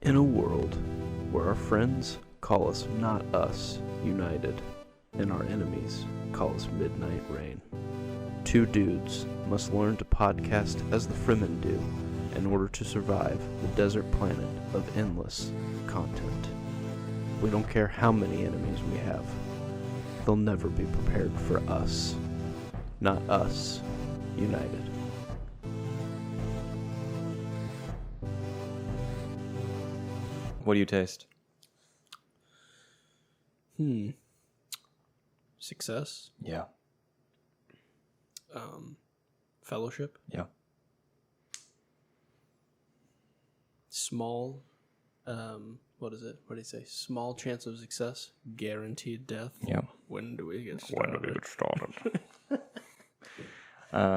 In a world where our friends call us not us united and our enemies call us midnight rain, two dudes must learn to podcast as the Fremen do in order to survive the desert planet of endless content. We don't care how many enemies we have. They'll never be prepared for us. Not us united. What do you taste? Success. Yeah. Fellowship. Yeah. Small. What is it? What do you say? Small chance of success. Guaranteed death. Yeah. When do we get started? started?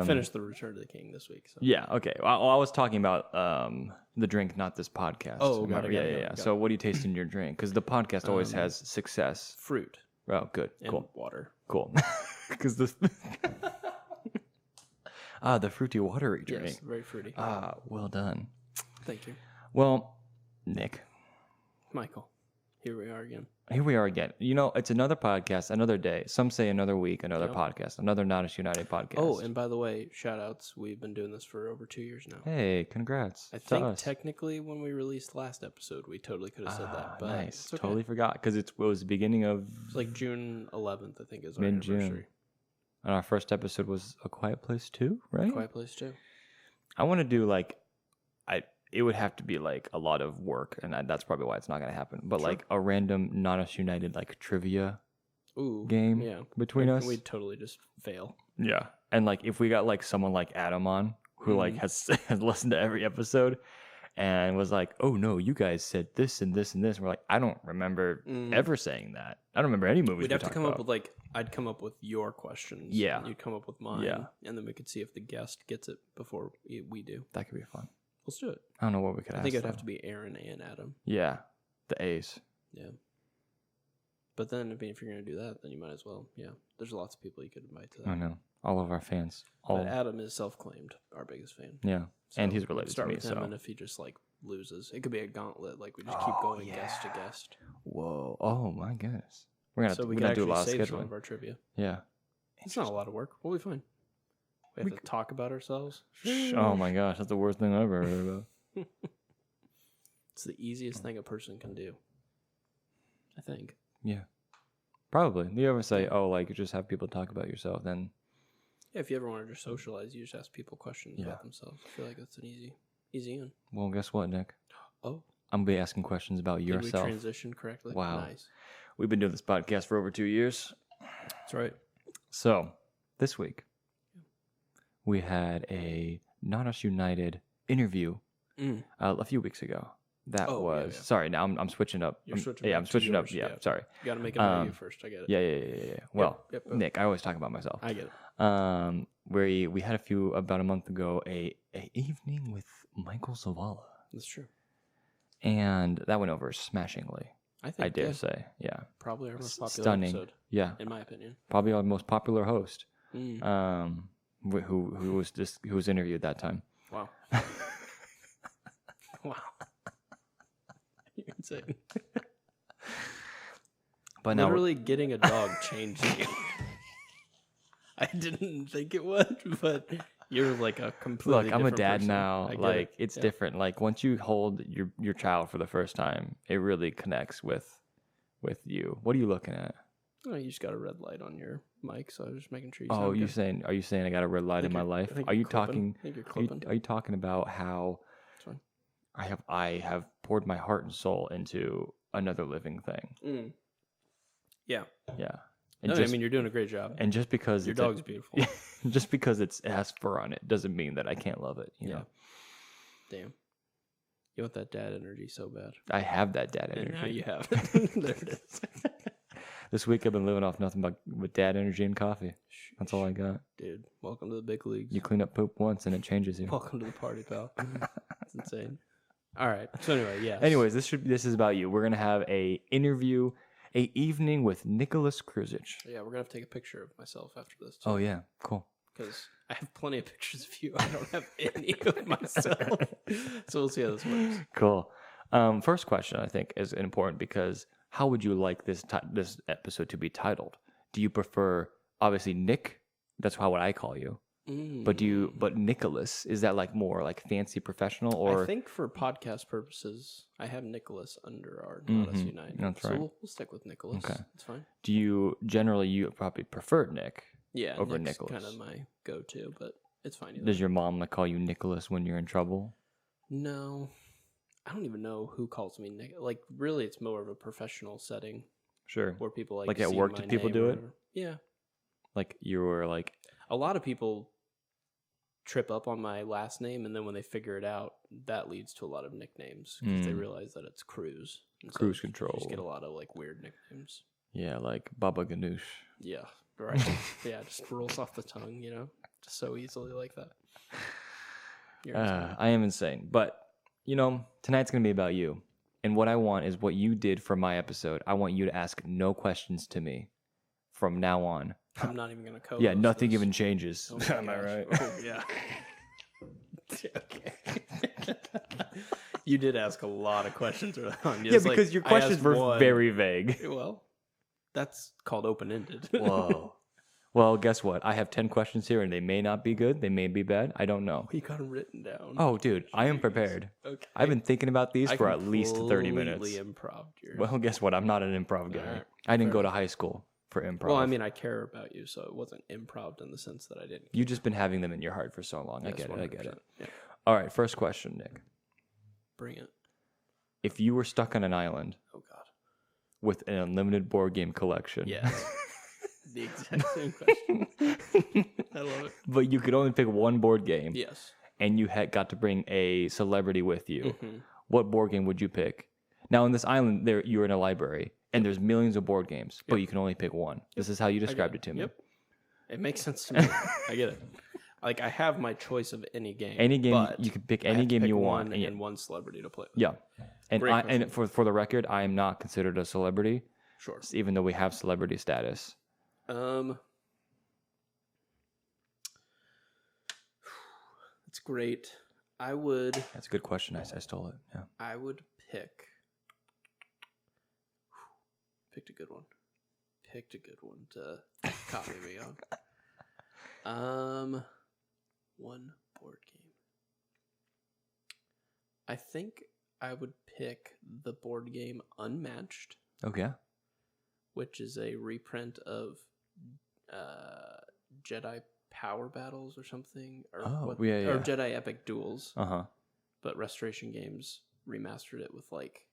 Finished the Return to the King this week. So. Yeah. Okay. Well, I was talking about the drink, not this podcast. Oh, got it, Yeah. So, what do you taste in your drink? Because the podcast always has success. Fruit. Oh, good. And Cool. water. Cool. Because this. The fruity watery drink. Yes, very fruity. Well done. Thank you. Well, Nick, Michael, here we are again. here we are again. You know, it's another podcast, another day. Some say another week, another podcast, another Not Us United podcast. Oh, and by the way, shout outs. We've been doing this for over 2 years now. Hey, congrats. I to think us. technically when we released last episode, we totally could have said that. But Nice. it's okay. Totally forgot because it was the beginning of It's like June 11th, I think, is our mid-June. anniversary. And our first episode was A Quiet Place 2, right? Quiet Place 2. I want to do like, it would have to be like a lot of work, and that's probably why it's not going to happen. But like a random Not Us United like trivia game between us. We'd totally just fail. Yeah. And like if we got like someone like Adam on who like has listened to every episode and was like, oh no, you guys said this and this and this. And we're like, I don't remember ever saying that. I don't remember any movies. We'd have to come up with like, I'd come up with your questions. Yeah. You'd come up with mine. Yeah. And then we could see if the guest gets it before we do. That could be fun. Let's do it. I don't know what we could ask. I think it'd them. have to be Aaron and Adam. Yeah. The A's. Yeah. But then, I mean, if you're going to do that, then you might as well. Yeah. There's lots of people you could invite to that. I know. All of our fans. But Adam is self-claimed our biggest fan. Yeah. So and he's related to start me. with him, So. and if he just like loses, it could be a gauntlet. Like we just keep going guest to guest. Whoa. Oh my goodness. We're gonna So we we're can gonna do a actually lot of save some of scheduling. our trivia. Yeah. It's not a lot of work. We'll be fine. We have to talk about ourselves. Oh my gosh, that's the worst thing I've ever heard about. It's the easiest thing a person can do. I think. Yeah. Probably. You ever say, oh, like, you just have people talk about yourself, then... Yeah, if you ever want to just socialize, you just ask people questions about themselves. I feel like that's an easy in. Well, guess what, Nick? Oh. I'm going to be asking questions about Did yourself. we transition correctly? Wow. Nice. We've been doing this podcast for over 2 years. That's right. So, this week, we had a Not Us United interview a few weeks ago. That was... Yeah. Sorry, now I'm switching up. You're switching Yeah, up I'm to switching up. yours, Yeah, yeah. sorry. You got to make it about you first. I get it. Yeah. Well, Yep. Nick, I always talk about myself. I get it. We had about a month ago a evening with Michael Zavala, That's true. and that went over smashingly. I think I dare say, yeah, probably our most popular stunning, episode, yeah, in my opinion. probably our most popular host, who was interviewed that time. Wow. Wow. You're insane. But now, Literally getting a dog changed you. I didn't think it would, but you're like a completely look, I'm a different dad person. now. I get Like it. it's different. Like once you hold your child for the first time, it really connects with you. What are you looking at? Oh, you just got a red light on your mic, so I was just making sure you Oh, sound you good. saying? Are you saying I got a red light in my life? I think Are you you're clipping. talking? I think you're clipping. Are you talking about how It's fine. I have poured my heart and soul into another living thing? Yeah. Yeah. No, I mean, you're doing a great job. and just because Your dog's beautiful. just because it has fur on it doesn't mean that I can't love it. You know, Damn. You want that dad energy so bad. I have that dad And energy. now you have it. There it is. This week I've been living off nothing but with dad energy and coffee. That's all I got. Dude, welcome to the big leagues. You clean up poop once and it changes you. Welcome to the party, pal. It's insane. All right. So anyway, yes. Anyways, this is about you. We're gonna have a evening with Nicholas Kruzich. Yeah, we're going to have to take a picture of myself after this, too. Oh yeah, cool. Because I have plenty of pictures of you. I don't have any of myself. So we'll see how this works. Cool. First question, I think, is important because how would you like this episode to be titled? Do you prefer, obviously, Nick? That's how what I call you. But Nicholas, is that like more like fancy professional or? I think for podcast purposes, I have Nicholas under our Not Us United. That's so right. We'll stick with Nicholas. Okay. It's fine. Do you probably prefer Nick? Yeah, over Nick's Nicholas. kind of my go-to, but it's fine. Either. Does your mom like call you Nicholas when you're in trouble? No, I don't even know who calls me Nick. Like, really, it's more of a professional setting. Sure. Where people like at work, do people do it? Yeah. Like you were like. A lot of people trip up on my last name, and then when they figure it out, that leads to a lot of nicknames because they realize that it's Cruz. Cruise control. You just get a lot of like weird nicknames. Yeah, like Baba Ganoush. Yeah, right. Yeah, just rolls off the tongue, just so easily like that. I am insane, but tonight's gonna be about you, and what I want is what you did for my episode. I want you to ask no questions to me from now on. I'm not even gonna co-host. Yeah, nothing this. even changes. Oh Am I right? Oh yeah. Okay. You did ask a lot of questions early on. Yeah, because your questions were very vague. Well, that's called open-ended. Whoa. Well, guess what? I have 10 questions here, and they may not be good. They may be bad. I don't know. You got them written down. Oh, dude, I am prepared. Okay. I've been thinking about these for at least 30 minutes. Improv. Well, guess what? I'm not an improv guy. Right. I didn't go to high school for improv. Well, I mean, I care about you, so it wasn't improv in the sense that I didn't. You've just been having them in your heart for so long. Yes, I get it. I get it. Yeah. All right, first question, Nick. Bring it. If you were stuck on an island Oh, God. with an unlimited board game collection. Yeah. The exact same question. I love it. But you could only pick one board game. Yes. And you had got to bring a celebrity with you. Mm-hmm. What board game would you pick? Now, on this island, you're in a library, and there's millions of board games, but you can only pick one. This is how you described it to me. Yep. It makes sense to me. I get it. Like, I have my choice of any game. Any game, but you can pick I any have to game pick you one want. and one celebrity to play with. Yeah. And Great and for the record, I am not considered a celebrity. Sure. Even though we have celebrity status. It's great. That's a good question. I stole it. Yeah. I would picked a good one. Picked a good one to copy me on. One board game. I think I would pick the board game Unmatched. Okay. Which is a reprint of Jedi Power Battles or something, or or Jedi Epic Duels. But Restoration Games remastered it with like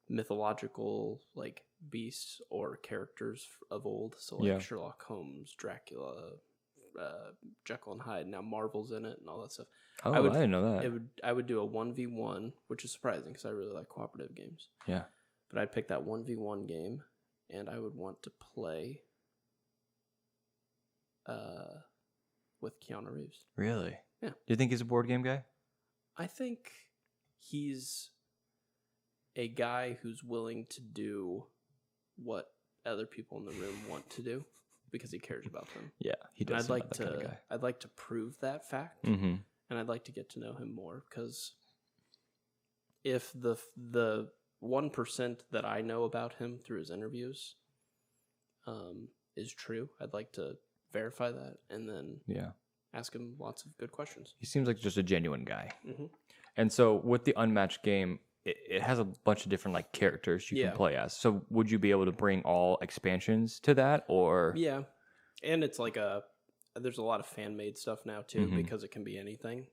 mythological like beasts or characters of old. So like Sherlock Holmes, Dracula, Jekyll and Hyde. Now Marvel's in it and all that stuff. Oh, I didn't know that. I would do a 1v1, which is surprising because I really like cooperative games. Yeah. But I'd pick that 1v1 game, and I would want to play with Keanu Reeves. Really? Yeah. Do you think he's a board game guy? I think he's a guy who's willing to do what other people in the room want to do because he cares about them. Yeah, he does. I'd like to prove that fact, and I'd like to get to know him more because if the 1% that I know about him through his interviews is true, I'd like to verify that and then ask him lots of good questions. He seems like just a genuine guy. Mm-hmm. And so with the Unmatched game, it has a bunch of different like characters you can play as. So would you be able to bring all expansions to that or? Yeah. And it's like there's a lot of fan-made stuff now too because it can be anything.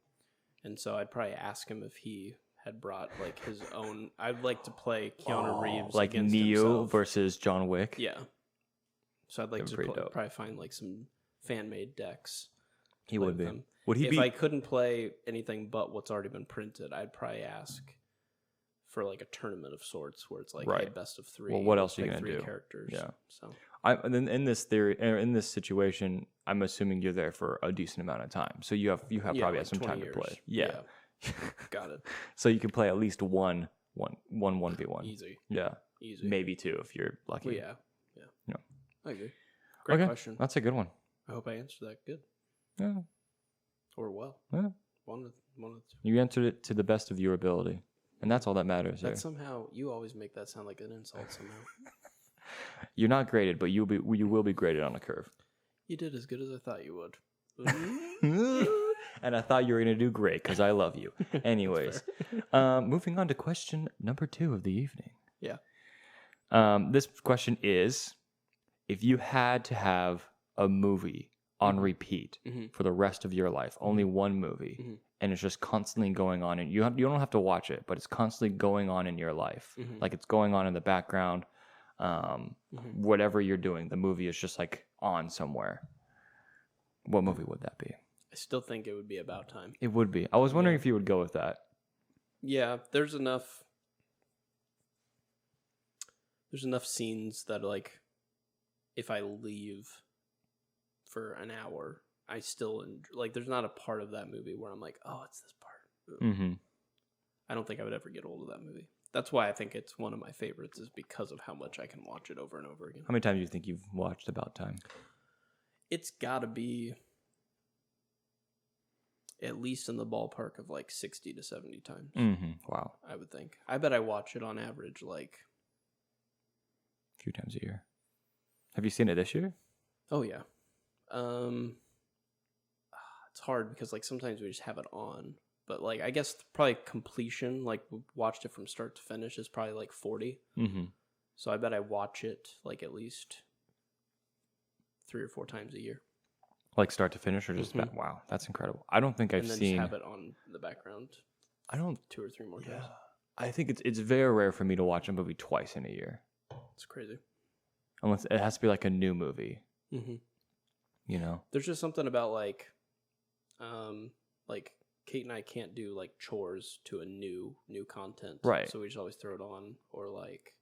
And so I'd probably ask him if he had brought like his own. I'd like to play Keanu Reeves like against Neo himself. versus John Wick. Yeah. So I'd like to probably find like some fan-made decks. He would be. Them. Would he if be? I couldn't play anything but what's already been printed, I'd probably ask for like a tournament of sorts where it's like a best of 3. Well, what else are you like gonna do? 3 characters. Yeah. So And then in this theory, in this situation, I'm assuming you're there for a decent amount of time. So you have probably like have some time years. to play. Yeah. Got it. So you can play at least one 1v1. Easy. Yeah. Easy. Maybe 2 if you're lucky. Well, yeah. I agree. Great question. That's a good one. I hope I answered that good. Yeah. Or well. Yeah. One of the two. You answered it to the best of your ability, and that's all that matters. That somehow you always make that sound like an insult somehow. You're not graded, but you will be graded on a curve. You did as good as I thought you would. And I thought you were going to do great because I love you. Anyways, moving on to question number 2 of the evening. Yeah. This question is, if you had to have a movie on repeat for the rest of your life, only one movie, and it's just constantly going on, and you don't have to watch it, but it's constantly going on in your life. Like it's going on in the background. Whatever you're doing, the movie is just like on somewhere. What movie would that be? I still think it would be About Time. It would be. I was wondering if you would go with that. Yeah, there's enough scenes that, like, if I leave for an hour, I still like. There's not a part of that movie where I'm like, oh, it's this part. I don't think I would ever get old of that movie. That's why I think it's one of my favorites, is because of how much I can watch it over and over again. How many times do you think you've watched About Time? It's got to be at least in the ballpark of like 60 to 70 times. Wow. I would think. I bet I watch it on average like a few times a year. Have you seen it this year? Oh yeah. It's hard because like sometimes we just have it on, but like I guess probably completion, like we watched it from start to finish, is probably like 40. So I bet I watch it like at least 3 or 4 times a year. Like start to finish, or just about? Wow, that's incredible. I don't think I've and then seen. Just have it on the background. I don't 2 or 3 more times. I think it's very rare for me to watch a movie twice in a year. It's crazy. Unless it has to be like a new movie. You know, there's just something about like Kate and I can't do like chores to a new content, right? So we just always throw it on, or like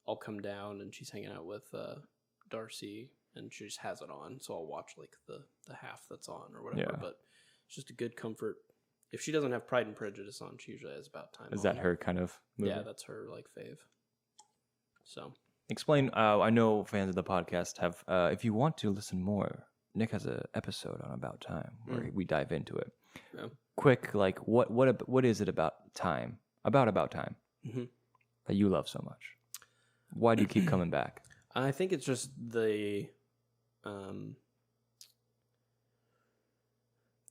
I'll come down and she's hanging out with Darcy and she just has it on, so I'll watch like the half that's on or whatever. Yeah. But it's just a good comfort. If she doesn't have Pride and Prejudice on, she usually has About Time. Is that her kind of movie? Yeah, that's her like fave. So explain. I know fans of the podcast have. If you want to listen more, Nick has an episode on About Time where we dive into it. Yeah. Quick, like what is it about time? About time that you love so much? Why do you keep coming back? I think it's just the.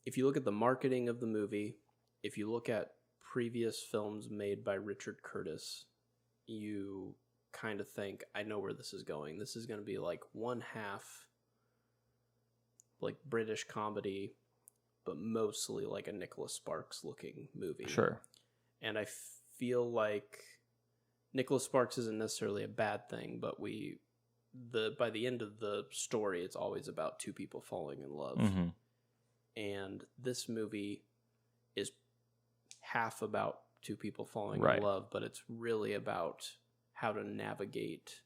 If you look at the marketing of the movie, if you look at previous films made by Richard Curtis, you kind of think, I know where this is going. This is going to be like one half like British comedy, but mostly like a Nicholas Sparks looking movie. Sure. And I feel like Nicholas Sparks isn't necessarily a bad thing, but by the end of the story, it's always about 2 people falling in love. And this movie is half about 2 people falling in love, but it's really about how to navigate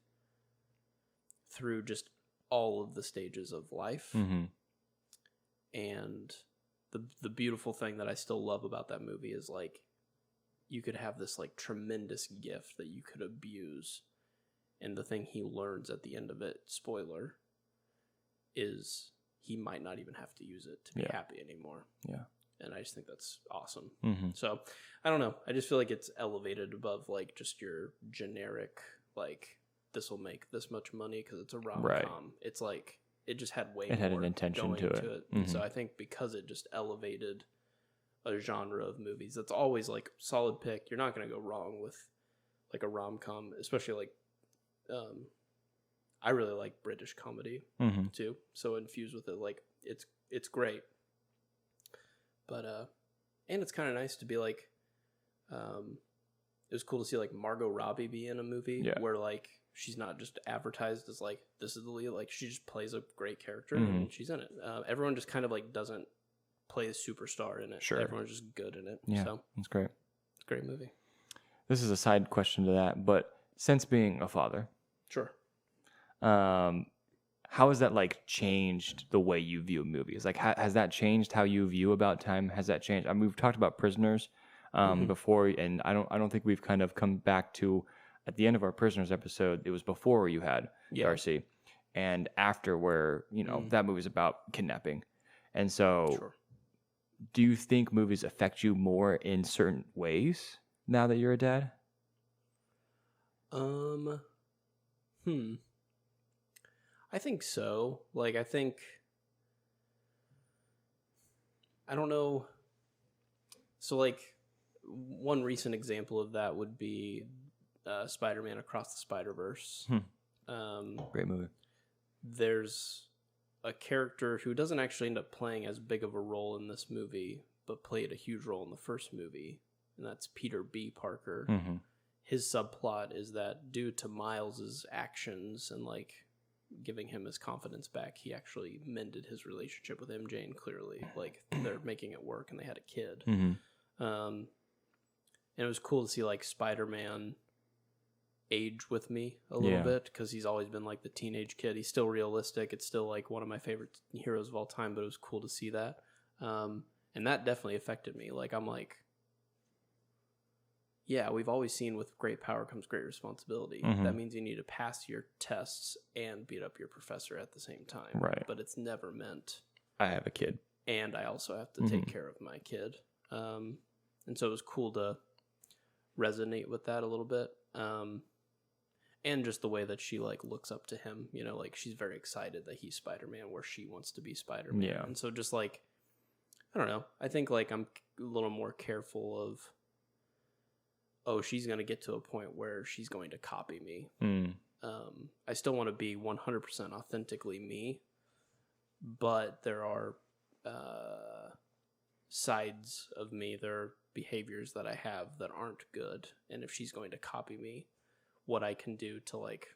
through just all of the stages of life. And the beautiful thing that I still love about that movie is like you could have this like tremendous gift that you could abuse, and the thing he learns at the end of it, spoiler, is he might not even have to use it to be happy anymore. Yeah. And I just think that's awesome. So I don't know. I just feel like it's elevated above like just your generic, like this will make this much money because it's a rom-com. Right. It's like, it just had it had an intention to it. So I think because it just elevated a genre of movies, that's always like solid pick. You're not going to go wrong with like a rom-com, especially like, I really like British comedy too. So infused with it, like it's great. But and it's kind of nice to be like, it was cool to see like Margot Robbie be in a movie where like she's not just advertised as like this is the lead, like she just plays a great character and she's in it. Everyone just kind of like doesn't play the superstar in it. Sure, everyone's just good in it. Yeah, so it's great. It's a great movie. This is a side question to that, but since being a father, sure. How has that like changed the way you view movies? Like, has that changed how you view About Time? Has that changed? I mean, we've talked about Prisoners before, and I don't think we've kind of come back to at the end of our Prisoners episode. It was before you had Darcy, and after where that movie's about kidnapping, and so do you think movies affect you more in certain ways now that you're a dad? I think so. Like, I don't know. So, like, one recent example of that would be Spider-Man Across the Spider-Verse. Great movie. There's a character who doesn't actually end up playing as big of a role in this movie, but played a huge role in the first movie, and that's Peter B. Parker. Mm-hmm. His subplot is that due to Miles's actions and like giving him his confidence back, he actually mended his relationship with MJ, and clearly like they're making it work, and they had a kid. Mm-hmm. And it was cool to see like Spider-Man age with me a little bit, because he's always been like the teenage kid. He's still realistic. It's still like one of my favorite heroes of all time, but it was cool to see that. And that definitely affected me. Like, I'm like, yeah, we've always seen with great power comes great responsibility. Mm-hmm. That means you need to pass your tests and beat up your professor at the same time. Right. But it's never meant, I have a kid. and I also have to take care of my kid. And so it was cool to resonate with that a little bit. And just the way that she like looks up to him, you know, like she's very excited that he's Spider-Man where she wants to be Spider-Man. Yeah. And so just like, I don't know, I think like I'm a little more careful of, oh, she's going to get to a point where she's going to copy me. I still want to be 100% authentically me, but there are sides of me, there are behaviors that I have that aren't good. And if she's going to copy me, what I can do to like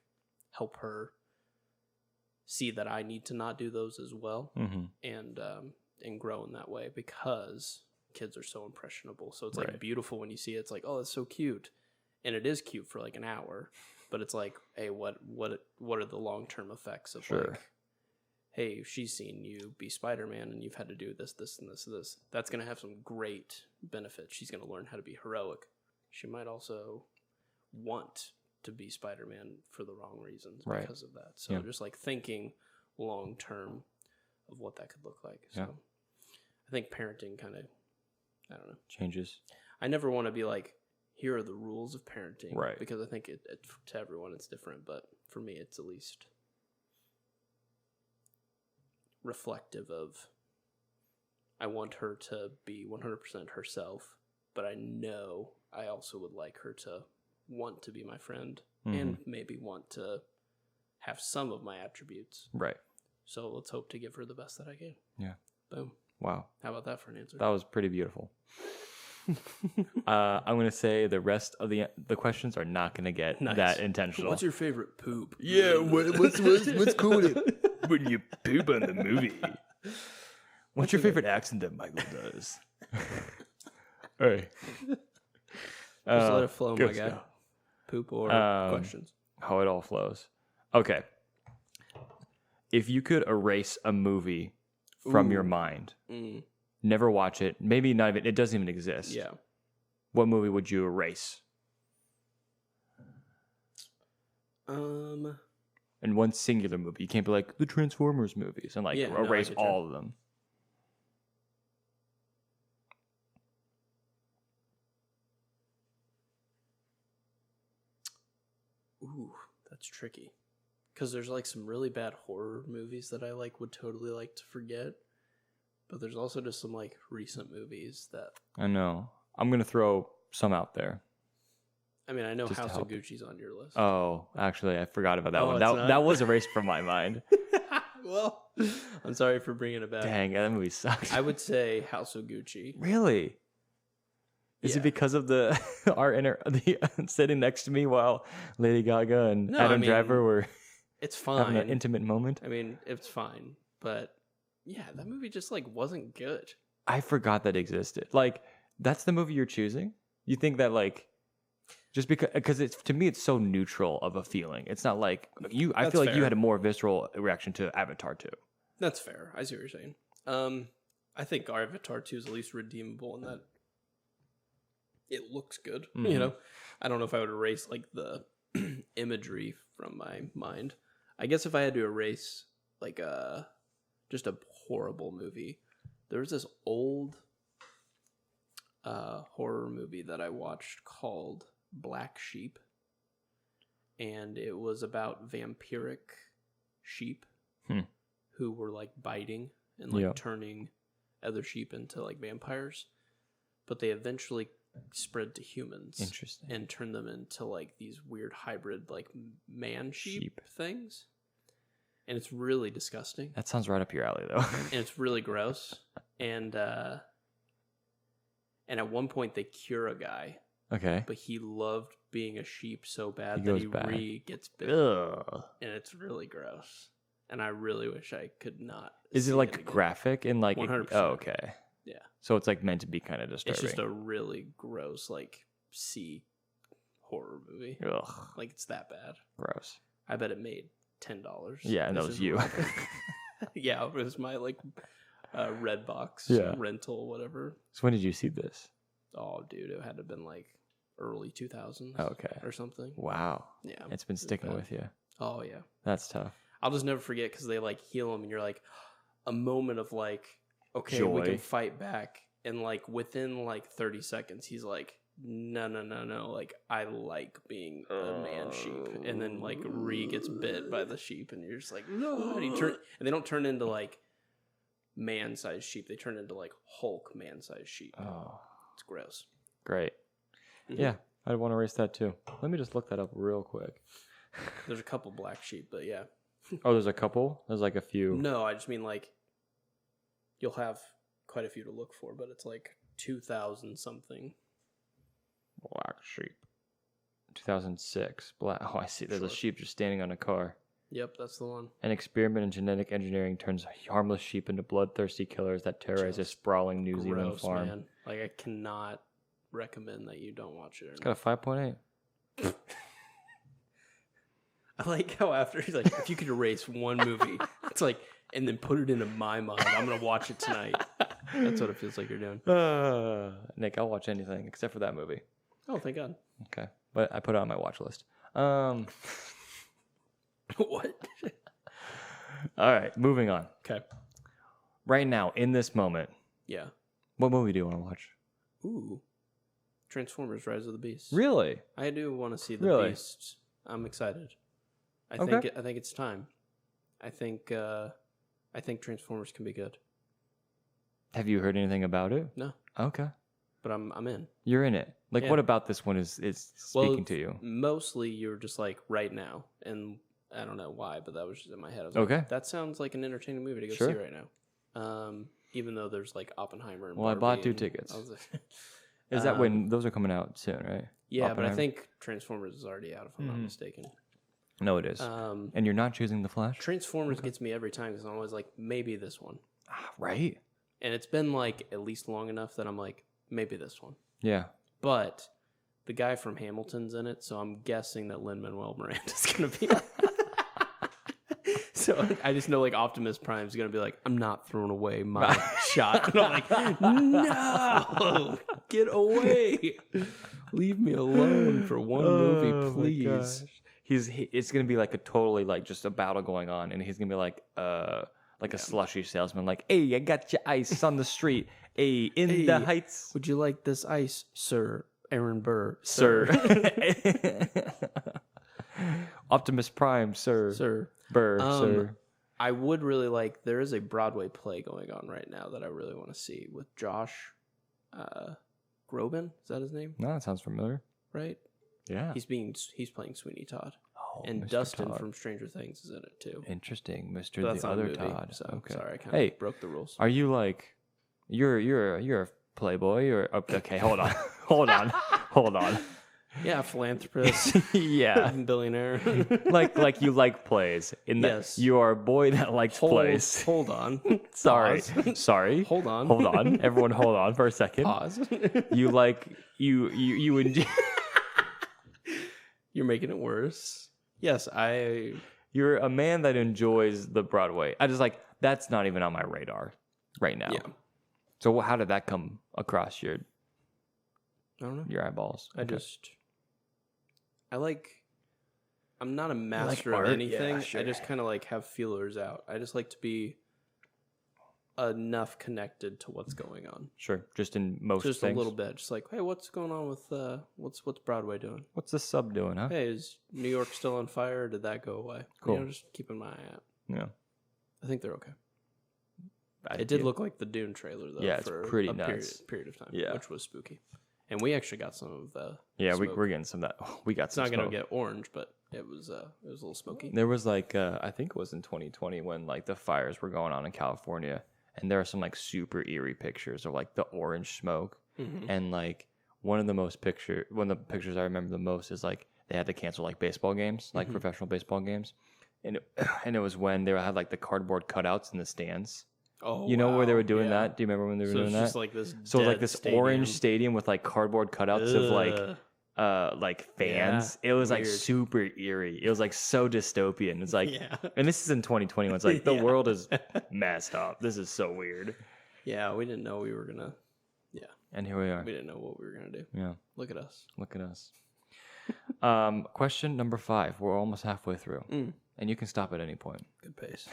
help her see that I need to not do those as well, and grow in that way, because kids are so impressionable. So it's like beautiful when you see it. It's like, oh, it's so cute, and it is cute for like an hour, but it's like, hey, what are the long-term effects of like, hey, if she's seen you be Spider-Man and you've had to do this, this, and this, and this, that's going to have some great benefits. She's going to learn how to be heroic. She might also want to be Spider-Man for the wrong reasons because of that. So just like thinking long-term of what that could look like. So I think parenting kind of, I don't know, changes. I never want to be like, here are the rules of parenting. Right. Because I think it to everyone it's different. But for me, it's at least reflective of, I want her to be 100% herself, but I know I also would like her to want to be my friend and maybe want to have some of my attributes. Right. So let's hope to give her the best that I can. Yeah. Boom. Wow. How about that for an answer? That was pretty beautiful. I'm going to say the rest of the questions are not going to get that intentional. What's your favorite poop? Yeah, what's cool with it? When you poop on the movie. What's your favorite accent that Michael does? All right. Just let it flow, my guy. Go. Poop or questions? How it all flows. Okay. If you could erase a movie from your mind, never watch it, maybe not even, it doesn't even exist. Yeah. What movie would you erase? And one singular movie. You can't be like the Transformers movies and like erase all of them. Ooh, that's tricky. Because there's like some really bad horror movies that I like would totally like to forget. But there's also just some like recent movies that I know. I'm going to throw some out there. I mean, I know Just to House of help. Gucci's on your list. Oh, actually, I forgot about that Oh, one. it's not? That was erased from my mind. Well, I'm sorry for bringing it back. Dang, that movie sucks. I would say House of Gucci. Really? Is it Yeah. because of the sitting next to me while Lady Gaga and No, Adam I mean, Driver were It's having fine. an intimate moment? I mean, it's fine. But yeah, that movie just like wasn't good. I forgot that existed. Like, that's the movie you're choosing? You think that like just because it's, to me, it's so neutral of a feeling. It's not like you. I That's feel like you fair. had a more visceral reaction to Avatar 2. That's fair. I see what you're saying. I think Avatar 2 is at least redeemable in that it looks good. You know, I don't know if I would erase like the imagery from my mind. I guess if I had to erase like just a horrible movie, there was this old horror movie that I watched called Black Sheep, and it was about vampiric sheep who were like biting and like turning other sheep into like vampires, but they eventually spread to humans. Interesting. And turned them into like these weird hybrid like man sheep things. And it's really disgusting. That sounds right up your alley, though. And it's really gross. And at one point they cure a guy. Okay. But he loved being a sheep so bad He that goes he gets bit. Ugh. And it's really gross. And I really wish I could not. Is it like graphic and like 100%. Oh, okay. Yeah. So it's like meant to be kind of disturbing. It's just a really gross like sea horror movie. Ugh. Like it's that bad. Gross. I bet it made $10. Yeah, and that was you. Yeah, it was my like Redbox rental, whatever. So when did you see this? Oh, dude, it had to have been like early 2000s. Oh, okay. Or something. Wow. Yeah. It's been sticking with you. Oh, yeah. That's tough. I'll just never forget because they like heal him and you're like a moment of like, okay, joy. We can fight back. And like within like 30 seconds, he's like, no. Like, I like being a man sheep. And then like Ree gets bit by the sheep and you're just like, no. And they don't turn into like man-sized sheep. They turn into like Hulk man-sized sheep. Oh. It's gross. Great. Mm-hmm. Yeah, I'd want to race that too. Let me just look that up real quick. There's a couple black sheep, but yeah. Oh, there's a couple? There's like a few. No, I just mean like you'll have quite a few to look for, but it's like 2000 something. Black sheep. 2006. Black. Oh, I see. There's a sheep just standing on a car. Yep, that's the one. An experiment in genetic engineering turns harmless sheep into bloodthirsty killers that terrorize a sprawling New Zealand farm. Man. Like, I cannot recommend that you don't watch it. It's got a 5.8. I like how after he's like, if you could erase one movie, it's like, and then put it into my mind, I'm going to watch it tonight. That's what it feels like you're doing. Nick, I'll watch anything except for that movie. Oh, thank God. Okay. But I put it on my watch list. What? All right, moving on. Okay. Right now, in this moment, Yeah. what movie do you want to watch? Ooh. Transformers: Rise of the Beast. Really? I do want to see the Really? Beast. I'm excited. I Okay. think it's time. I think Transformers can be good. Have you heard anything about it? No, Okay. but I'm in. You're in it. Like, Yeah. what about this one is speaking to you? Mostly you're just like right now, and I don't know why, but that was just in my head. I was Okay. like, that sounds like an entertaining movie to go Sure. see right now. Even though there's like Oppenheimer and Well, I Barbie bought 2 and tickets. I was like, Is that when those are coming out soon, right? yeah, but I Oppenheimer? think Transformers is already out if I'm not mistaken. No, it is. And you're not choosing the Flash? Transformers gets me every time because I'm always like, maybe this one. Right? And it's been like at least long enough that I'm like, maybe this one. Yeah. But the guy from Hamilton's in it, so I'm guessing that Lin-Manuel Miranda's going to be. So I just know like Optimus Prime's going to be like, I'm not throwing away my shot. And I'm like, no, get away. Leave me alone for one movie, please. It's gonna be like a totally like just a battle going on, and he's gonna be like a slushy salesman, like, hey, I got your ice on the street, hey, in the heights. Would you like this ice, sir? Aaron Burr, Sir. Optimus Prime, sir. Sir. Burr, sir. I would really like, there is a Broadway play going on right now that I really want to see with Josh Groban. Is that his name? No, that sounds familiar. Right? Yeah. He's playing Sweeney Todd. Oh, And Mr. Dustin Todd. from Stranger Things is in it too. Interesting, Mr. But that's the not a other movie, Todd. So Okay. sorry, I kind of Hey, broke the rules. are you like you're a playboy or okay? Hold on, hold on. Yeah, philanthropist, Yeah, billionaire. like you like plays. In that Yes. you are a boy that likes plays. Hold on. Sorry, Pause. sorry. Hold on. Hold on. Everyone, hold on for a second. Pause. You like you enjoy. You're making it worse. Yes, You're a man that enjoys the Broadway. I just like that's not even on my radar right now. Yeah. So how did that come across I don't know. your eyeballs? Okay. I'm not a master art? of anything. Yeah, sure. I just kind of like have feelers out. I just like to be enough connected to what's going on. Sure, just in most Just things. a little bit. Just like, hey, what's going on with what's Broadway doing? What's the sub doing, huh? Hey, is New York still on fire? Or did that go away? Cool. Just keeping my eye out. Yeah. I think they're okay. It did look like the Dune trailer though. Yeah, it's for pretty a nuts. period of time. Yeah. Which was spooky. And we actually got some of the smoke. We're getting some of that. We got It's some not going smoke. to get orange, but it was a little smoky. There was like I think it was in 2020 when like the fires were going on in California, and there are some like super eerie pictures of like the orange smoke, and like one of the pictures I remember the most is like they had to cancel like baseball games, like professional baseball games, and it was when they had like the cardboard cutouts in the stands. Oh, you know where they were doing yeah. that? Do you remember when they were So doing it's that? just like this. So it was like dead this stadium. orange stadium with like cardboard cutouts of like fans. Yeah, it was like weird. super eerie. It was like so dystopian. It's like, Yeah. and this is in 2021. It's like the Yeah. world is messed up. This is so weird. Yeah, we didn't know we were gonna. Yeah, And here we are. we didn't know what we were gonna do. Yeah, Look at us. look at us. Question number 5. We're almost halfway through, and you can stop at any point. Good pace.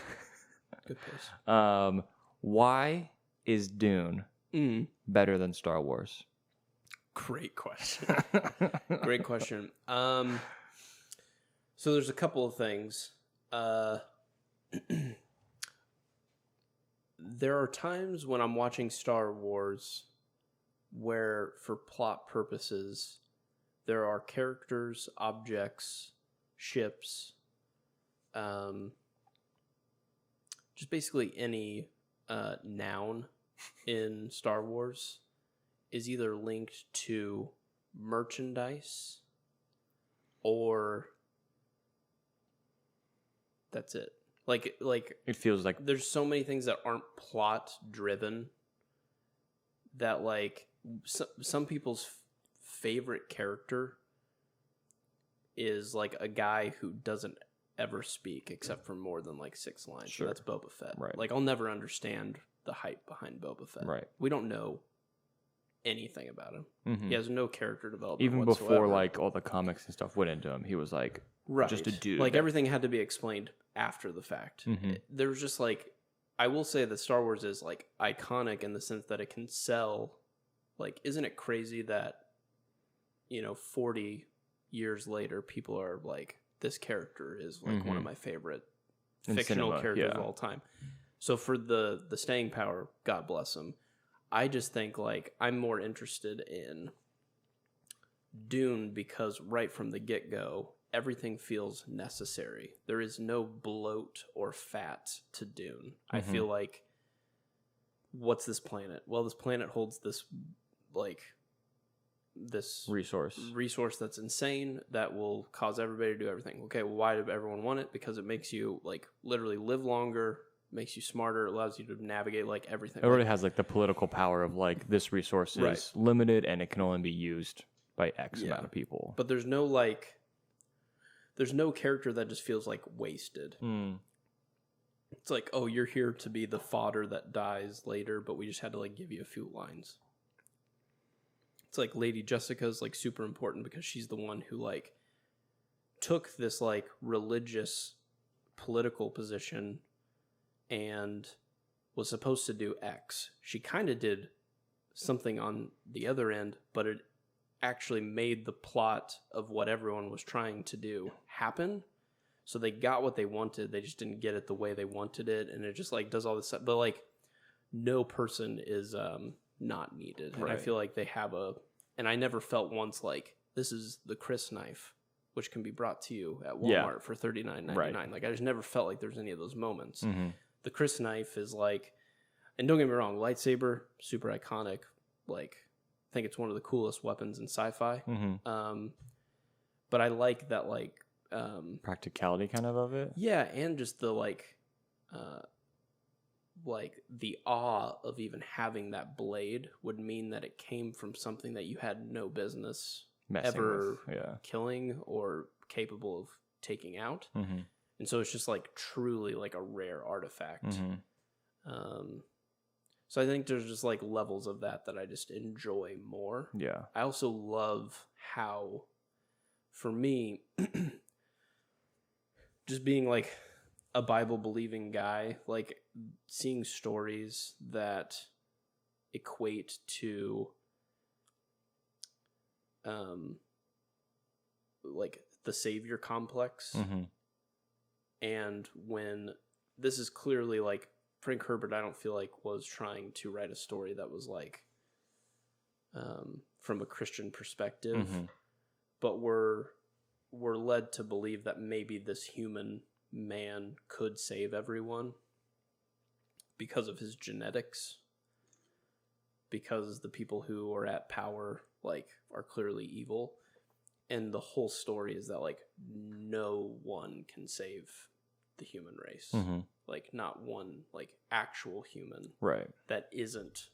Good pace. Why is Dune better than Star Wars? Great question. Great question. So there's a couple of things. There are times when I'm watching Star Wars where, for plot purposes, there are characters, objects, ships, just basically any noun in Star Wars is either linked to merchandise or that's it. Like It feels like there's so many things that aren't plot driven that like some people's favorite character is like a guy who doesn't ever speak except for more than like 6 lines. Sure. So that's Boba Fett. Right. Like I'll never understand the hype behind Boba Fett. Right. We don't know anything about him. He has no character development even whatsoever. before like all the comics and stuff went into him, he was like just a dude. Like everything had to be explained after the fact. There was just like, I will say that Star Wars is like iconic in the sense that it can sell. Like, isn't it crazy that, 40 years later, people are like, this character is like one of my favorite In fictional cinema, characters yeah. of all time. So for the staying power, God bless him. I just think like I'm more interested in Dune because right from the get-go, everything feels necessary. There is no bloat or fat to Dune. I feel like, what's this planet? Well, this planet holds this resource that's insane that will cause everybody to do everything. Okay, well, why did everyone want it? Because it makes you like literally live longer, makes you smarter, allows you to navigate like everything. It already has like the political power of like this resource is Right. limited and it can only be used by X amount of people. But there's no character that just feels like wasted. It's like, oh, you're here to be the fodder that dies later, but we just had to like give you a few lines. It's like Lady Jessica's like super important because she's the one who like took this like religious political position and was supposed to do X. She kind of did something on the other end, but it actually made the plot of what everyone was trying to do happen. So they got what they wanted. They just didn't get it the way they wanted it. And it just like does all this stuff. But like no person is not needed. And I feel like they have and I never felt once like this is the Chris knife, which can be brought to you at Walmart for $39.99. Right. Like I just never felt like there's any of those moments. The Chris knife is like, and don't get me wrong, lightsaber, super iconic. Like I think it's one of the coolest weapons in sci-fi. But I like that like Practicality kind of it. yeah, and just the like the awe of even having that blade would mean that it came from something that you had no business ever killing or capable of taking out. And so it's just like truly like a rare artifact. So I think there's just like levels of that I just enjoy more. Yeah. I also love how, for me, just being like a Bible believing guy, like seeing stories that equate to like the savior complex. And when this is clearly like Frank Herbert, I don't feel like was trying to write a story that was like from a Christian perspective, but we're led to believe that maybe this human man could save everyone because of his genetics, because the people who are at power like are clearly evil, and the whole story is that like no one can save the human race, like not one like actual human that isn't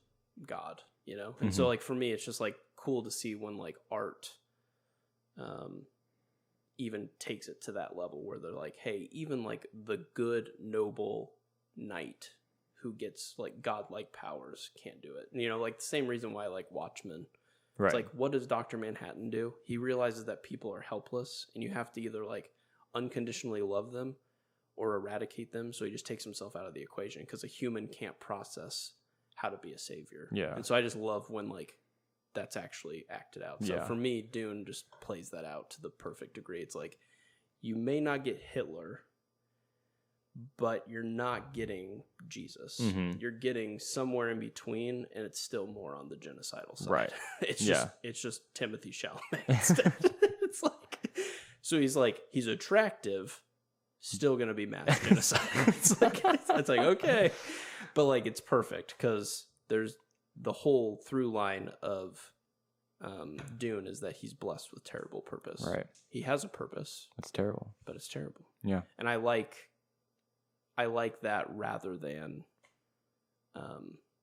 God, you know. And so like for me it's just like cool to see when like art even takes it to that level where they're like, hey, even like the good noble knight who gets like godlike powers can't do it. And, you know, like the same reason why like Watchmen, it's like, what does Dr. Manhattan do? He realizes that people are helpless and you have to either like unconditionally love them or eradicate them. So he just takes himself out of the equation because a human can't process how to be a savior. And so I just love when like that's actually acted out. So for me, Dune just plays that out to the perfect degree. It's like, you may not get Hitler, but you're not getting Jesus. You're getting somewhere in between, and it's still more on the genocidal side. It's just Timothy Chalamet instead. It's like, so he's attractive, still gonna be mass genocide. It's like okay, but like it's perfect because there's the whole through line of Dune is that he's blessed with terrible purpose. He has a purpose. It's terrible, but it's terrible. And I like that rather than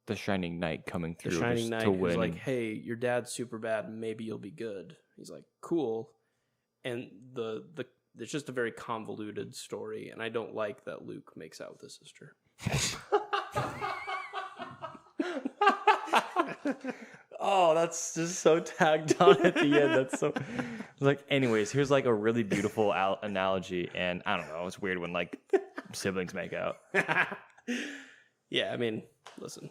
the Shining Knight coming through. The Shining Knight to who's win. like, hey, your dad's super bad, maybe you'll be good. He's like, cool. And it's just a very convoluted story, and I don't like that Luke makes out with his sister. Oh, that's just so tagged on at the end. That's so like. Anyways, here's like a really beautiful analogy, and I don't know. It's weird when like siblings make out. Yeah, I mean, listen.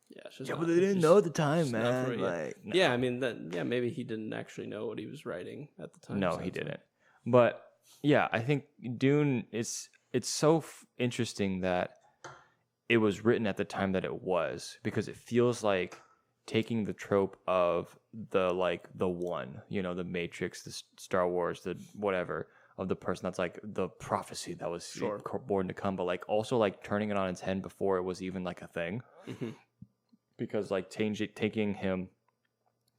Yeah, it's just but they didn't know at the time, man. Like, no. Yeah, I mean, maybe he didn't actually know what he was writing at the time. No, he didn't. But yeah, I think Dune it's so interesting that it was written at the time that it was, because it feels like taking the trope of the one, you know, the Matrix, the Star Wars, the whatever, of the person that's like the prophecy that was born to come, but like also like turning it on its head before it was even like a thing. Because like taking him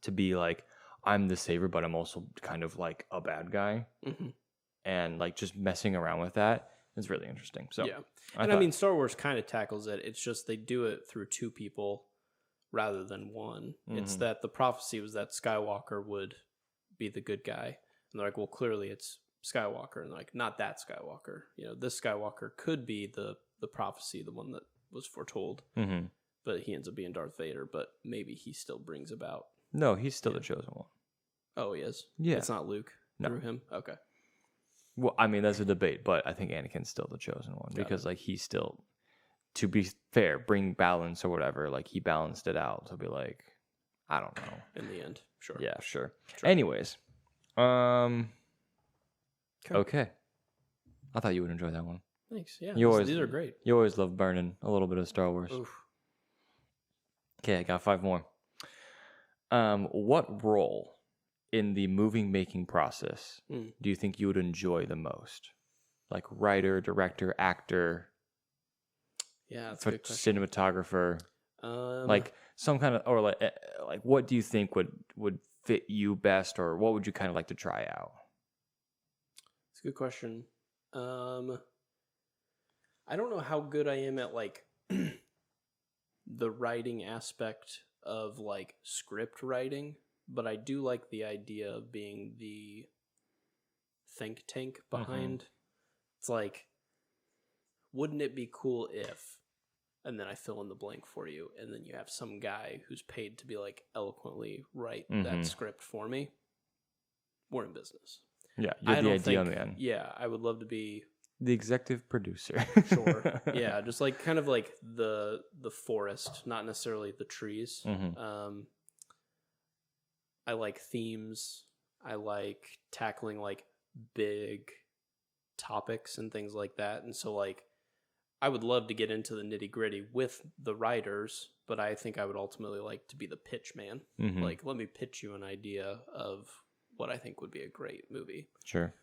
to be like, I'm the savior, but I'm also kind of like a bad guy, and like just messing around with that is really interesting. So yeah, I mean, Star Wars kind of tackles it. It's just they do it through two people rather than one. It's that the prophecy was that Skywalker would be the good guy, and they're like, well, clearly it's Skywalker, and they're like, not that Skywalker. You know, this Skywalker could be the prophecy, the one that was foretold, but he ends up being Darth Vader. But maybe he still brings about. No, he's still the chosen one. Oh, he is? Yeah. It's not Luke through him? Okay. Well, I mean, that's a debate, but I think Anakin's still the chosen one because, like, he's still, to be fair, bring balance or whatever. Like, he balanced it out to be like, I don't know. In the end, sure. Yeah, sure. Anyways, okay. I thought you would enjoy that one. Thanks. Yeah, these are great. You always love burning a little bit of Star Wars. Oof. Okay, I got 5 more. What role in the movie making process do you think you would enjoy the most? Like writer, director, actor, that's a good question. Cinematographer, like some kind of, or like what do you think would fit you best, or what would you kind of like to try out? It's a good question. I don't know how good I am at like the writing aspect of like script writing, but I do like the idea of being the think tank behind. It's like, wouldn't it be cool if, and then I fill in the blank for you, and then you have some guy who's paid to be like eloquently write that script for me. We're in business. Yeah, you're the idea man. Yeah, I would love to be The executive producer. Sure. Yeah, just like kind of like the forest, not necessarily the trees. Mm-hmm. I like themes. I like tackling like big topics and things like that. And so like I would love to get into the nitty-gritty with the writers, but I think I would ultimately like to be the pitch man. Mm-hmm. Like, let me pitch you an idea of what I think would be a great movie. Sure.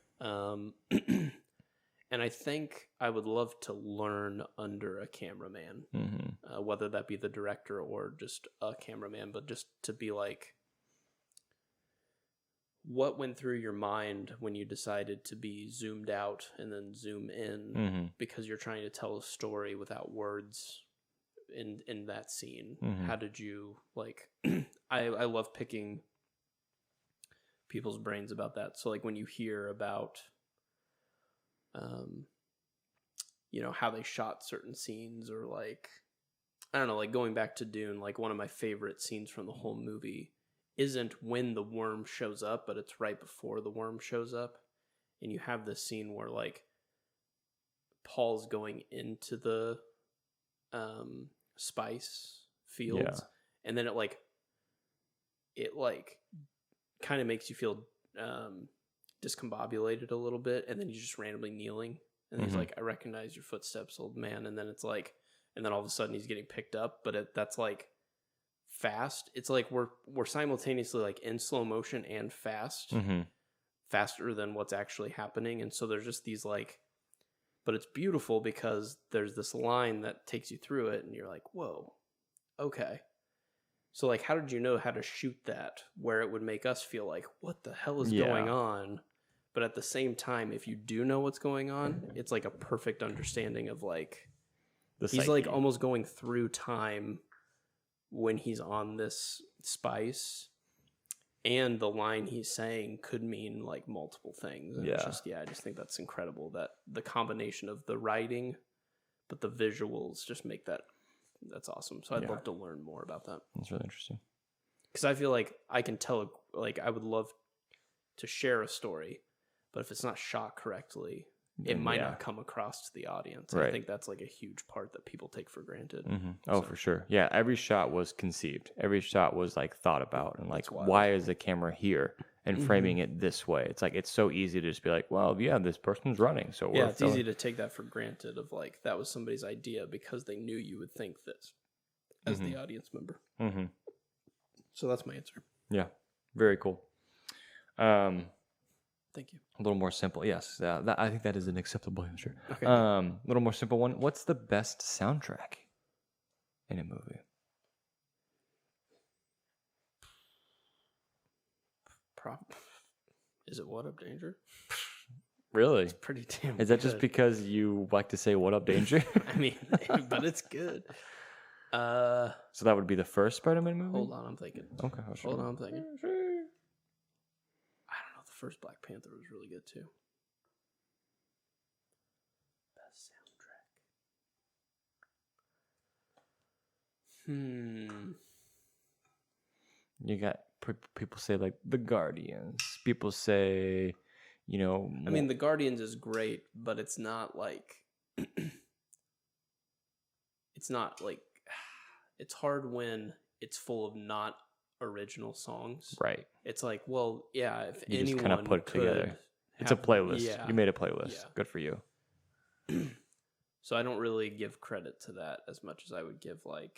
And I think I would love to learn under a cameraman, Mm-hmm. whether that be the director or just a cameraman, but just to be like, what went through your mind when you decided to be zoomed out and then zoom in, Mm-hmm. because you're trying to tell a story without words in that scene? Mm-hmm. How did you like? I love picking people's brains about that. So like when you hear about how they shot certain scenes, or like, I don't know, like going back to Dune, like one of my favorite scenes from the whole movie isn't when the worm shows up, but it's right before the worm shows up. And you have this scene where like Paul's going into the spice fields, and then it kind of makes you feel discombobulated a little bit, and then he's just randomly kneeling, and he's like, I recognize your footsteps, old man. And then it's like, and then all of a sudden he's getting picked up, but that's like fast. It's like we're simultaneously like in slow motion and fast, faster than what's actually happening. And so there's just these like, but it's beautiful because there's this line that takes you through it, and you're like, whoa, okay. So like, how did you know how to shoot that where it would make us feel like, what the hell is going on? But at the same time, if you do know what's going on, it's like a perfect understanding of like, he's like almost going through time when he's on this spice, and the line he's saying could mean like multiple things. And I just think that's incredible, that the combination of the writing, but the visuals just make that's awesome. So I'd love to learn more about that. That's really interesting. Because I feel like I can tell, like, I would love to share a story, but if it's not shot correctly, it might not come across to the audience. Right. I think that's like a huge part that people take for granted. Mm-hmm. Oh, for sure. Yeah, every shot was conceived. Every shot was like thought about, and like, why is the camera here and framing it this way? It's like, it's so easy to just be like, well, yeah, this person's running. So it's easy to take that for granted, of like, that was somebody's idea because they knew you would think this as the audience member. Mm-hmm. So that's my answer. Yeah, very cool. Thank you. A little more simple. Yes, I think that is an acceptable answer. Okay. A little more simple one. What's the best soundtrack in a movie? Is it What Up Danger? Really? It's pretty damn Is that good. just because you like to say "What Up Danger"? I mean, but it's good. So that would be the first Spider-Man movie? Hold on, I'm thinking. Okay. Hold on, I'm thinking. I don't know. The first Black Panther was really good too. Best soundtrack. You got people say like The Guardians. People say, I mean, The Guardians is great, but it's not like. It's not like. It's hard when it's full of not original songs. Right. It's like, well, yeah, if you anyone just kind of put it together. It's a playlist. Yeah. You made a playlist. Yeah. Good for you. So I don't really give credit to that as much as I would give like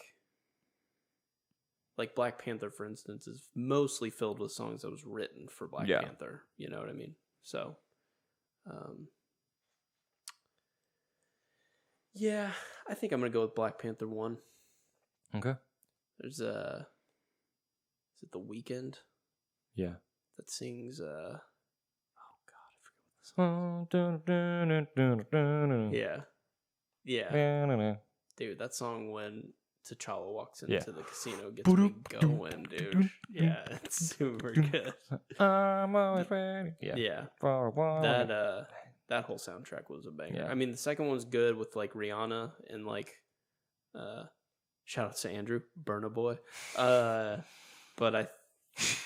Black Panther, for instance, is mostly filled with songs that was written for Black Panther. You know what I mean? So, yeah, I think I'm gonna go with Black Panther 1. Okay. There's is it The Weeknd? Yeah. That sings oh god, I forget what the song. Yeah. Dude, that song when T'Challa walks into the casino gets me going, dude. Yeah, it's super good. I'm always ready. Yeah. That whole soundtrack was a banger. Yeah. I mean, the second one's good with like Rihanna and like shout out to Andrew, Burna Boy. But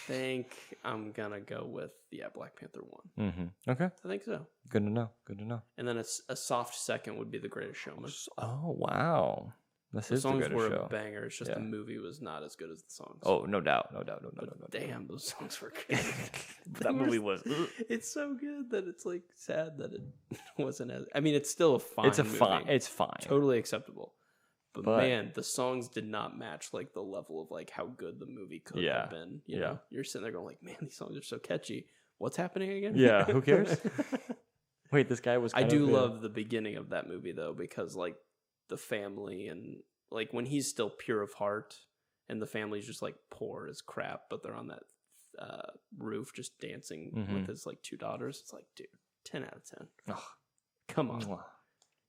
think I'm gonna go with Black Panther 1. Mm-hmm. Okay. I think so. Good to know. Good to know. And then a soft second would be The Greatest Showman. Oh, wow. This The is the songs greatest were show. a banger. It's just Yeah. the movie was not as good as the songs. Oh, no doubt. No doubt. Damn, those songs were good. That movie was. It's so good that it's like sad that it wasn't as. I mean, it's still a fine. Movie. It's fine. Totally acceptable. But But- man, the songs did not match like the level of like how good the movie could have been. You know, you're sitting there going like, man, these songs are so catchy. What's happening again? Yeah, who cares? Wait, this guy was. I do love the beginning of that movie though, because like the family and like when he's still pure of heart and the family's just like poor as crap, but they're on that roof just dancing with his like 2 daughters. It's like, dude, 10 out of 10. Oh, come on. Mwah.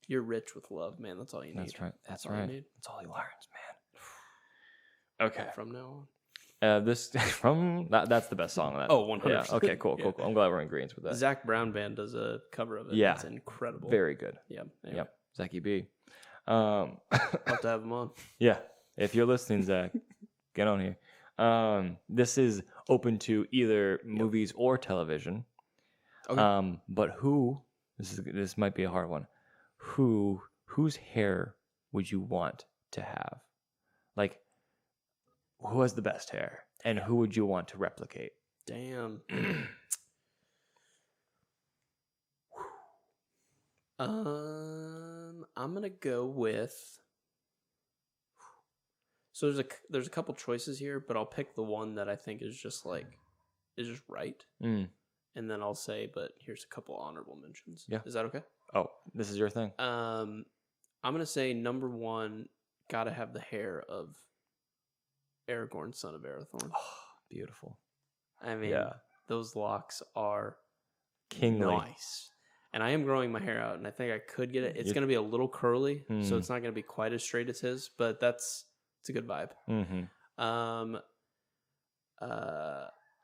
You're rich with love, man. That's all you need. That's right. That's all you right. need. That's all he learns, man. Okay. From now This from that's the best song. Of that. Oh, 100%. Yeah. Okay. Cool. Yeah. Cool. Cool. I'm glad we're in agreement with on. that. Zach Brown Band does a cover of it. Yeah. It's incredible. Very good. Yeah. Anyway, Yep. Zachy B. I'll have to have him on. Yeah. If you're listening, Zach, get on here. This is open to either movies or television. Okay. But this might be a hard one. Whose hair would you want to have? Like, who has the best hair, and who would you want to replicate? Damn. I'm gonna go with. So there's a couple choices here, but I'll pick the one that I think is just right, and then I'll say, but here's a couple honorable mentions. Yeah, is that okay? Oh, this is your thing. I'm gonna say number 1, gotta have the hair of Aragorn, son of Arathorn. Oh, beautiful. I mean, those locks are kingly. Nice. And I am growing my hair out, and I think I could get it. It's going to be a little curly, so it's not going to be quite as straight as his, but it's a good vibe. Mm-hmm.